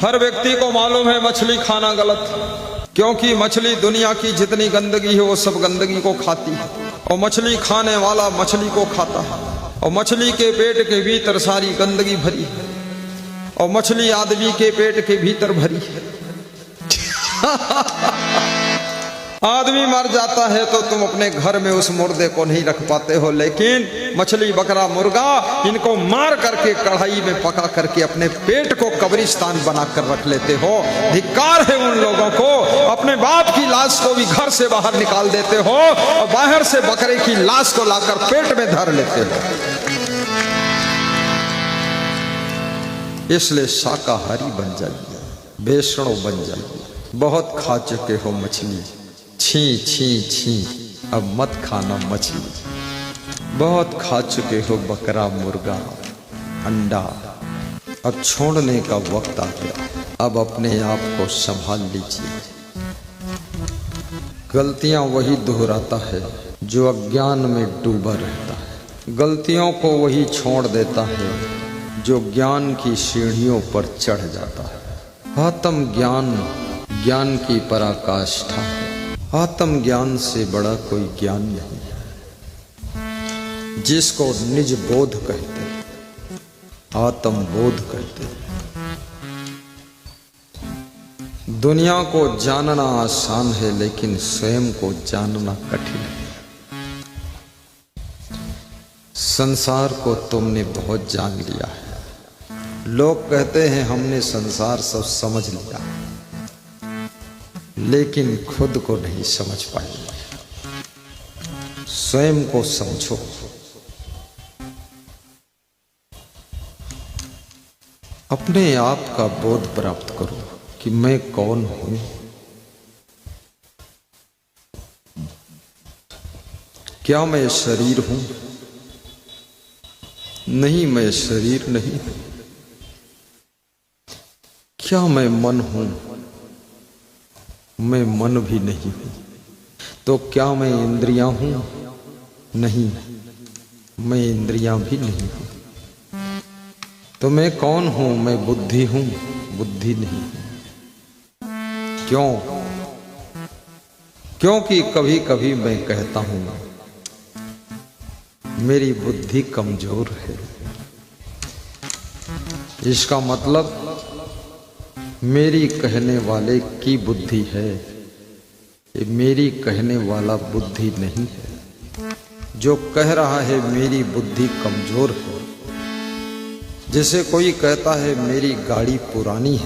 हर व्यक्ति को मालूम है मछली खाना गलत, क्योंकि मछली दुनिया की जितनी गंदगी है वो सब गंदगी को खाती है, और मछली खाने वाला मछली को खाता है, और मछली के पेट के भीतर सारी गंदगी भरी है, और मछली आदमी के पेट के भीतर भरी है। आदमी मर जाता है तो तुम अपने घर में उस मुर्दे को नहीं रख पाते हो, लेकिन मछली, बकरा, मुर्गा, इनको मार करके कढ़ाई में पका करके अपने पेट को कब्रिस्तान बनाकर रख लेते हो। धिक्कार है उन लोगों को, अपने बाप की लाश को भी घर से बाहर निकाल देते हो और बाहर से बकरे की लाश को लाकर पेट में धर लेते हो। इसलिए शाकाहारी बन जाइए, वैष्णव बन जाइए। बहुत खा चुके हो मछली, छी छी छी, अब मत खाना मछली। बहुत खा चुके हो बकरा, मुर्गा, अंडा, अब छोड़ने का वक्त आ गया। अब अपने आप को संभाल लीजिए। गलतियां वही दोहराता है जो अज्ञान में डूबा रहता है। गलतियों को वही छोड़ देता है जो ज्ञान की सीढ़ियों पर चढ़ जाता है। आत्म ज्ञान ज्ञान की पराकाष्ठा है। आत्म ज्ञान से बड़ा कोई ज्ञान नहीं है, जिसको निज बोध कहते हैं, आत्म बोध कहते हैं। दुनिया को जानना आसान है, लेकिन स्वयं को जानना कठिन है। संसार को तुमने बहुत जान लिया है। लोग कहते हैं हमने संसार सब समझ लिया, लेकिन खुद को नहीं समझ पाए। स्वयं को समझो। अपने आप का बोध प्राप्त करो कि मैं कौन हूं। क्या मैं शरीर हूं? नहीं, मैं शरीर नहीं। क्या मैं मन हूं? मैं मन भी नहीं हूं। तो क्या मैं इंद्रियां हूं? नहीं, मैं इंद्रियां भी नहीं हूं। तो मैं कौन हूं? मैं बुद्धि हूं? बुद्धि नहीं हूं। क्यों? क्योंकि कभी कभी मैं कहता हूं मेरी बुद्धि कमजोर है। इसका मतलब मेरी कहने वाले की बुद्धि है, ये मेरी कहने वाला बुद्धि नहीं है। जो कह रहा है मेरी बुद्धि कमजोर है, जैसे कोई कहता है मेरी गाड़ी पुरानी है,